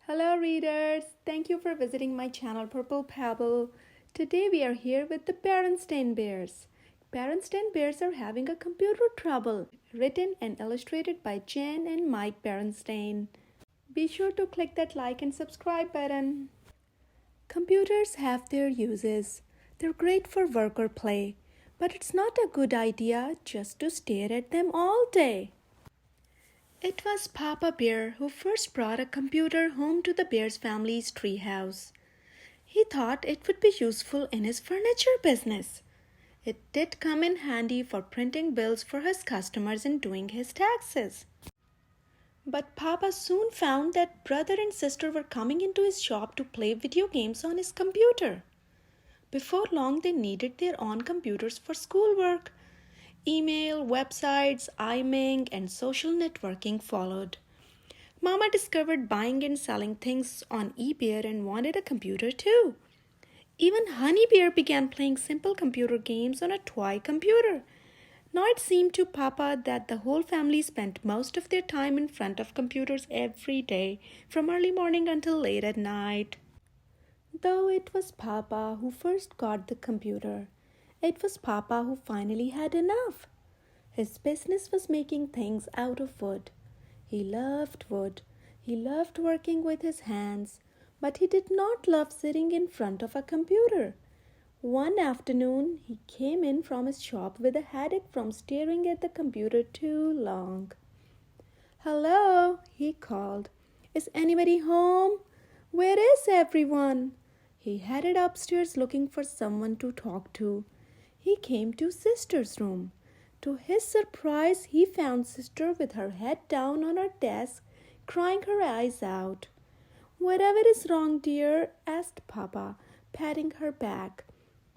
Hello readers, thank you for visiting my channel Purple Pebble. Today we are here with the Berenstain Bears. Berenstain Bears are having a computer trouble, written and illustrated by Jen and Mike Berenstain. Be sure to click that like and subscribe button. Computers have their uses. They're great for work or play, but it's not a good idea just to stare at them all day. It was Papa Bear who first brought a computer home to the Bears family's treehouse. He thought it would be useful in his furniture business. It did come in handy for printing bills for his customers and doing his taxes. But Papa soon found that brother and sister were coming into his shop to play video games on his computer. Before long, they needed their own computers for schoolwork. Email, websites, IMing, and social networking followed. Mama discovered buying and selling things on eBay and wanted a computer too. Even Honey Bear began playing simple computer games on a toy computer. Now it seemed to Papa that the whole family spent most of their time in front of computers every day, from early morning until late at night. Though it was Papa who first got the computer, it was Papa who finally had enough. His business was making things out of wood. He loved wood. He loved working with his hands, but he did not love sitting in front of a computer. One afternoon, he came in from his shop with a headache from staring at the computer too long. "Hello," he called. "Is anybody home? Where is everyone?" He headed upstairs looking for someone to talk to. He came to Sister's room. To his surprise, he found Sister with her head down on her desk, crying her eyes out. "Whatever is wrong, dear?" asked Papa, patting her back.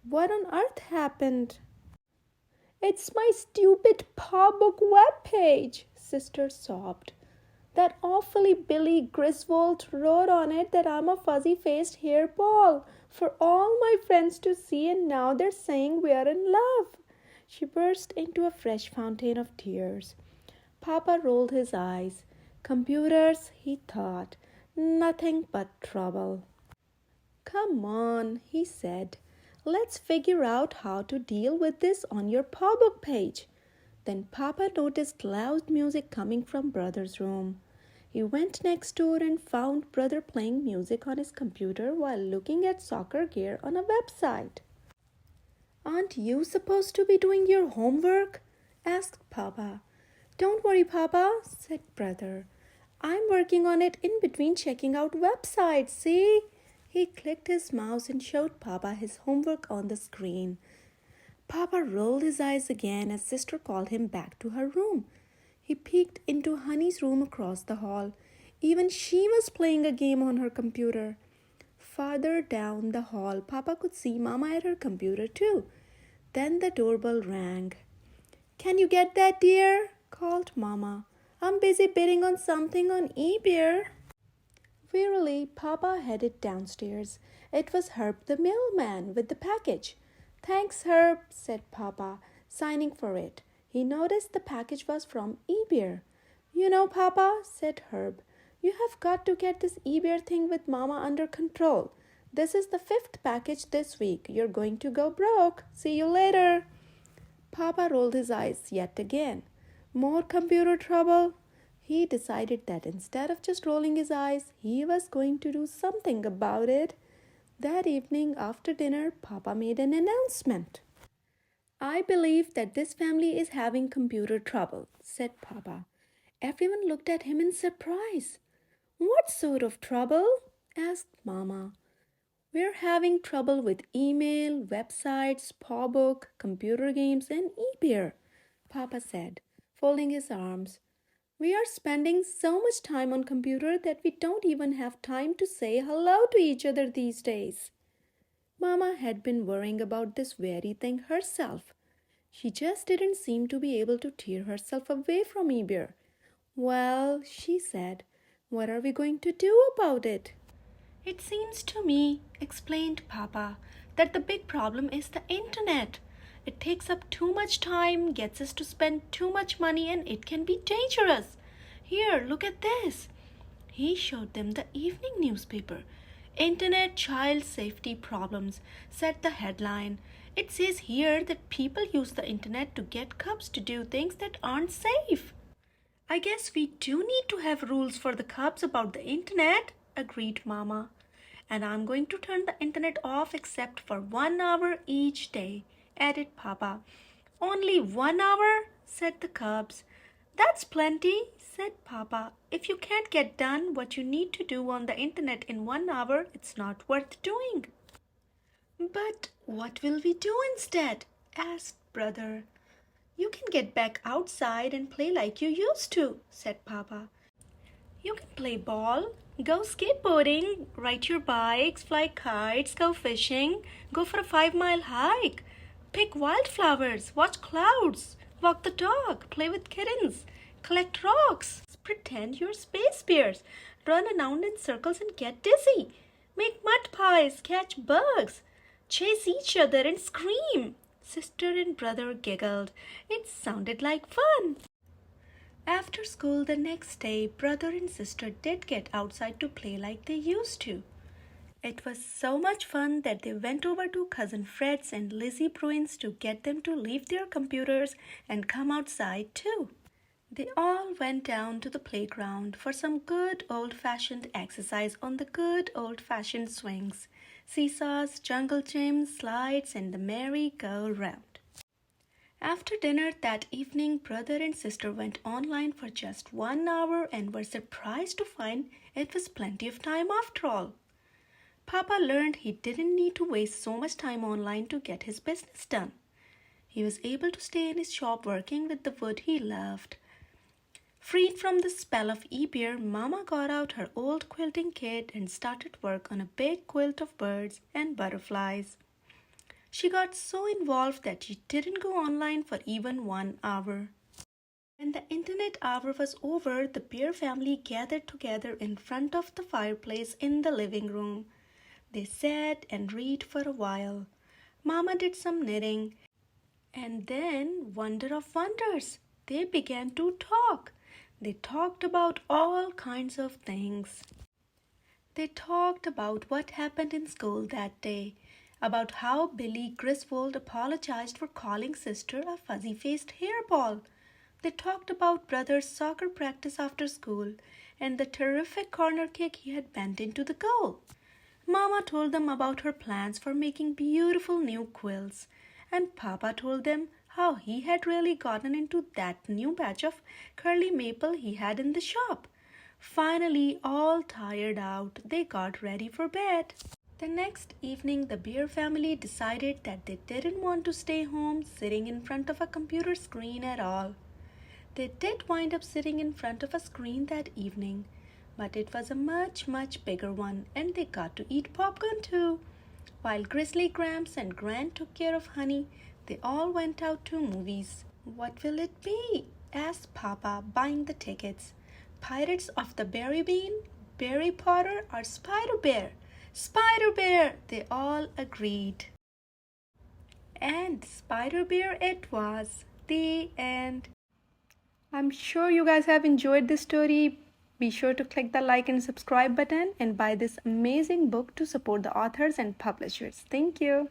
"What on earth happened?" "It's my stupid paw book web page," Sister sobbed. "That awfully Billy Griswold wrote on it that I'm a fuzzy-faced hairball for all my friends to see, and now they're saying we're in love." She burst into a fresh fountain of tears. Papa rolled his eyes. Computers, he thought, nothing but trouble. "Come on," he said. "Let's figure out how to deal with this on your paw book page." Then Papa noticed loud music coming from Brother's room. He went next door and found Brother playing music on his computer while looking at soccer gear on a website. "Aren't you supposed to be doing your homework?" asked Papa. "Don't worry, Papa," said Brother. "I'm working on it in between checking out websites, see?" He clicked his mouse and showed Papa his homework on the screen. Papa rolled his eyes again as Sister called him back to her room. He peeked into Honey's room across the hall. Even she was playing a game on her computer. Farther down the hall, Papa could see Mama at her computer too. Then the doorbell rang. "Can you get that, dear?" called Mama. "I'm busy bidding on something on eBay." Wearily, Papa headed downstairs. It was Herb the mailman with the package. "Thanks, Herb," said Papa, signing for it. He noticed the package was from eBay. "You know, Papa," said Herb, "you have got to get this eBay thing with Mama under control. This is the 5th package this week. You're going to go broke. See you later." Papa rolled his eyes yet again. More computer trouble? He decided that instead of just rolling his eyes, he was going to do something about it. That evening after dinner, Papa made an announcement. "I believe that this family is having computer trouble," said Papa. Everyone looked at him in surprise. "What sort of trouble?" asked Mama. "We're having trouble with email, websites, paw book, computer games, and eBay," Papa said, folding his arms. "We are spending so much time on computer that we don't even have time to say hello to each other these days." Mama had been worrying about this very thing herself. She just didn't seem to be able to tear herself away from eBay. "Well," she said, "what are we going to do about it?" "It seems to me," explained Papa, "that the big problem is the internet. It takes up too much time, gets us to spend too much money, and it can be dangerous. Here, look at this." He showed them the evening newspaper. Internet Child Safety Problems, said the headline. It says here that people use the internet to get cubs to do things that aren't safe. I guess we do need to have rules for the cubs about the internet, agreed Mama. And I'm going to turn the internet off except for 1 hour each day, added Papa. Only 1 hour, said the cubs. That's plenty, said Papa. If you can't get done what you need to do on the internet in 1 hour, it's not worth doing. But what will we do instead? Asked Brother. You can get back outside and play like you used to, said Papa. You can play ball, go skateboarding, ride your bikes, fly kites, go fishing, go for a 5 mile hike, pick wildflowers, watch clouds, walk the dog, play with kittens, collect rocks, pretend you're space bears, run around in circles and get dizzy, make mud pies, catch bugs, chase each other and scream. Sister and brother giggled. It sounded like fun. After school the next day, brother and sister did get outside to play like they used to. It was so much fun that they went over to Cousin Fred's and Lizzie Bruin's to get them to leave their computers and come outside too. They all went down to the playground for some good old-fashioned exercise on the good old-fashioned swings, seesaws, jungle gyms, slides, and the merry-go-round. After dinner that evening, brother and sister went online for just 1 hour and were surprised to find it was plenty of time after all. Papa learned he didn't need to waste so much time online to get his business done. He was able to stay in his shop working with the wood he loved. Freed from the spell of e-beer, Mama got out her old quilting kit and started work on a big quilt of birds and butterflies. She got so involved that she didn't go online for even 1 hour. When the internet hour was over, the Bear family gathered together in front of the fireplace in the living room. They sat and read for a while. Mama did some knitting. And then, wonder of wonders, they began to talk. They talked about all kinds of things. They talked about what happened in school that day, about how Billy Griswold apologized for calling sister a fuzzy-faced hairball. They talked about brother's soccer practice after school and the terrific corner kick he had bent into the goal. Mama told them about her plans for making beautiful new quilts, and Papa told them how he had really gotten into that new batch of curly maple he had in the shop. Finally, all tired out, they got ready for bed. The next evening, the Bear family decided that they didn't want to stay home sitting in front of a computer screen at all. They did wind up sitting in front of a screen that evening, but it was a much, much bigger one, and they got to eat popcorn too. While Grizzly Gramps and Grant took care of Honey, they all went out to movies. What will it be? Asked Papa, buying the tickets. Pirates of the Berry Bean, Berry Potter, or Spider Bear? Spider Bear, they all agreed. And Spider Bear it was. The end. I'm sure you guys have enjoyed this story. Be sure to click the like and subscribe button and buy this amazing book to support the authors and publishers. Thank you.